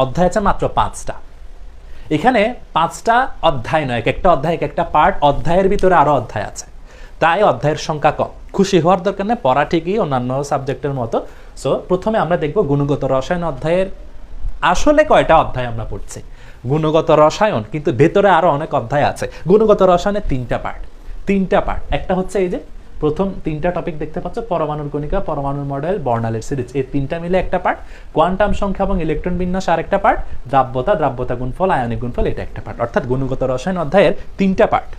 অধ্যায় আছে মাত্র 5টা। এখানে 5টা অধ্যায় নয়, এক একটা অধ্যায় এক একটা পার্ট, অধ্যায়ের ভিতরে আরো অধ্যায় আছে, তাই অধ্যায়ের সংখ্যা কম। খুশি হওয়ার দরকার নেই, পড়া ঠিকই অন্যান্য সাবজেক্টের মতো। সো প্রথমে আমরা দেখব গুণগত রসায়ন অধ্যায়ের আসলে কয়টা অধ্যায় আমরা পড়ছি। গুণগত রসায়ন কিন্তু ভেতরে আরো অনেক অধ্যায় আছে। গুণগত রসায়নের 3টা পার্ট। একটা হচ্ছে এই যে প্রথম 3টা টপিক দেখতে পাচ্ছ, পরমাণুর কণিকা, পরমাণুর মডেল, বর্ণালীর সিরিজ, এই 3টা মিলে একটা পার্ট। কোয়ান্টাম সংখ্যা এবং ইলেকট্রন বিন্যাস আরেকটা পার্ট। দ্রাব্যতা গুণফল, আয়নিক গুণফল, এটা একটা পার্ট। অর্থাৎ গুণগত রসায়ন অধ্যায়ের 3টা পার্ট।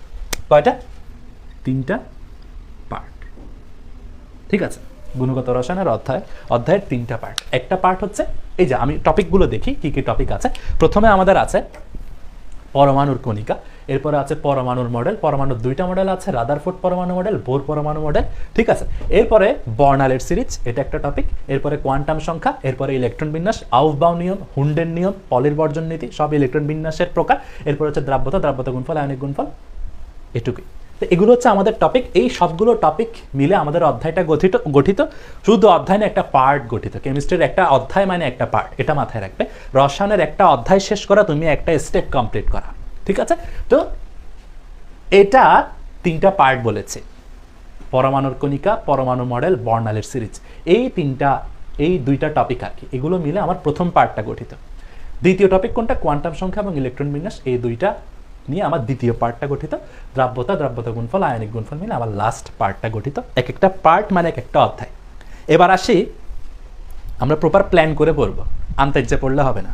কয়টা? 3টা পার্ট। ঠিক আছে, গুণগত রসায়নের অধ্যায়ের 3টা পার্ট। একটা পার্ট হচ্ছে এই যে আমি টপিকগুলো দেখি কি কি টপিক আছে। প্রথমে আমাদের আছে পরমাণুর কণিকা, এরপরে আছে পরমাণুর মডেল, পরমাণুর 2টা মডেল আছে, রাদারফোর্ড পরমাণু মডেল, বোর পরমাণু মডেল। ঠিক আছে, এরপরে বর্ণালীর সিরিজ, এটা একটা টপিক, এরপরে কোয়ান্টাম সংখ্যা, এরপরে ইলেকট্রন বিন্যাস, আউফবাউ নিয়ম, হুন্ডের নিয়ম, পলির বর্জন নীতি, সব ইলেকট্রন বিন্যাসের প্রকার, এরপরে হচ্ছে দ্রাব্যতা গুণফল, আয়নিক গুণফল, এটুকুই। তো এগুলো হচ্ছে আমাদের টপিক। এই সবগুলো টপিক মিলে আমাদের অধ্যায়টা গঠিত। শুধু অধ্যায় না, একটা পার্ট গঠিত। কেমিস্ট্রির একটা অধ্যায় মানে একটা পার্ট, এটা মাথায় রাখবে। রসায়নের একটা অধ্যায় শেষ করা, তুমি একটা স্টেপ কমপ্লিট করা। ঠিক আছে, তো এটা 3টা পার্ট বলেছে, পরমাণুর কণিকা, পরমাণু মডেল, বর্ণালীর সিরিজ। এই 2টা টপিক আর কি, এগুলো মিলে আমার প্রথম পার্টটা গঠিত। দ্বিতীয় টপিক কোনটা? কোয়ান্টাম সংখ্যা এবং ইলেকট্রন বিন্যাস। এই 2টা নিয়ে আমার দ্বিতীয় পার্টটা গঠিত। দ্রাব্যতা গুণফল, আয়নিক গুণফল মিলে আমার লাস্ট পার্টটা গঠিত। এক একটা পার্ট মানে এক একটা অধ্যায়। এবার আসি, আমরা প্রপার প্ল্যান করে পড়বো, আন্তাজ্যে পড়লে হবে না।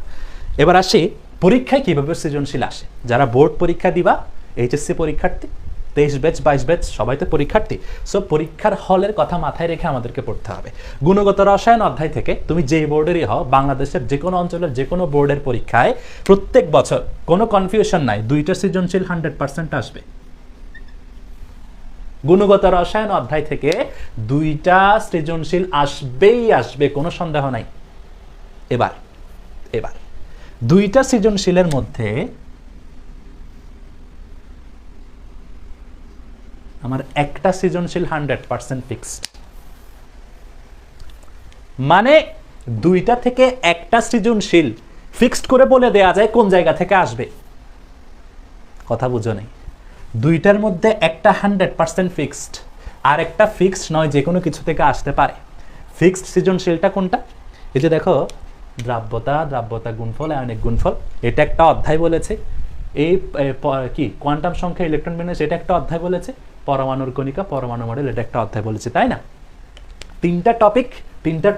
এবার আসি পরীক্ষায় কিভাবে সৃজনশীল আসে। যারা বোর্ড পরীক্ষা দিবা, এইচএসসি পরীক্ষার্থী, 23 ব্যাচ 22 ব্যাচ সবাই তো পরীক্ষার্থী। সো পরীক্ষার হলের কথা মাথায় রেখে আমাদেরকে পড়তে হবে। গুণগত রসায়ন অধ্যায় থেকে তুমি যে বোর্ডেরই হও, বাংলাদেশের যে কোনো অঞ্চলের যে কোনো বোর্ডের পরীক্ষায় প্রত্যেক বছর কোনো কনফিউশন নাই, 2টা সৃজনশীল 100% আসবে। গুণগত রসায়ন অধ্যায় থেকে 2টা সৃজনশীল আসবে, কোনো সন্দেহ নাই। এবার 2টা সৃজনশীলের মধ্যে আমার একটা সৃজনশীল 100% ফিক্সড। মানে 2টা থেকে একটা সৃজনশীল ফিক্সড করে বলে দেয়া যায় কোন জায়গা থেকে আসবে। কথা বুঝো নেই? 2টার মধ্যে একটা 100% ফিক্সড, আর একটা ফিক্সড নয়, যে কোনো কিছু থেকে আসতে পারে। ফিক্সড সৃজনশীলটা কোনটা? এই যে দেখো, দ্রাব্যতা গুণফল, আয়নিক গুণফল, এটা একটা অধ্যায় বলেছে। এই কি কোয়ান্টাম সংখ্যা, ইলেকট্রন বিন্যাস, এটা একটা অধ্যায় বলেছে। পরমাণুর কণিকা, পরমাণু মডেল, এটা একটা অধ্যায় বলেছে, তাই না? 3টা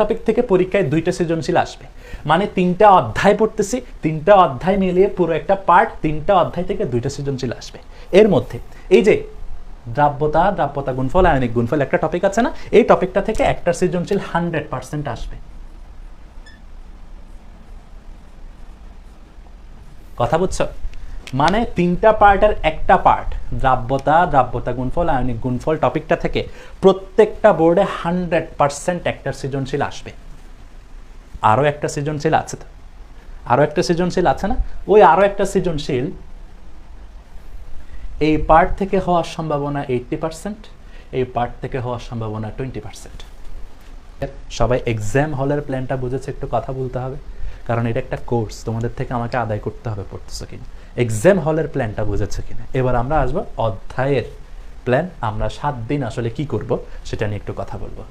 টপিক থেকে পরীক্ষায় 2টা সৃজনশীল আসবে। মানে 3টা অধ্যায় পড়তেছি, 3টা অধ্যায় মিলিয়ে পুরো একটা পার্ট, 3টা অধ্যায় থেকে 2টা সৃজনশীল আসবে। এর মধ্যে এই যে দ্রাব্যতা গুণফল, আয়নিক গুণফল একটা টপিক আছে না, এই টপিকটা থেকে একটা সৃজনশীল 100% আসবে। কথা বুঝছো? মানে 3টা পার্টের একটা পার্ট, দ্রাব্যতা গুণফল, আয়নিক গুণফল টপিকটা থেকে প্রত্যেকটা বোর্ডে 100% একটা সৃজনশীল আসবে। আরো একটা সৃজনশীল আছে তো, না? ওই আরো একটা সৃজনশীল এই পার্ট থেকে হওয়ার সম্ভাবনা 80%, এই পার্ট থেকে হওয়ার সম্ভাবনা 20%। সবাই এক্সাম হলের প্ল্যানটা বুঝেছে? একটু কথা বলতে হবে, কারণ এটা একটা কোর্স, তোমাদের থেকে আমাকে আদায় করতে হবে, পড়তেছো কিনা। এক্সাম হলের প্ল্যানটা বুঝেছে কিনা। এবার আমরা আসবো অধ্যায়ের প্ল্যান। আমরা 7 দিন আসলে কি করব সেটা নিয়ে একটু কথা বলবো।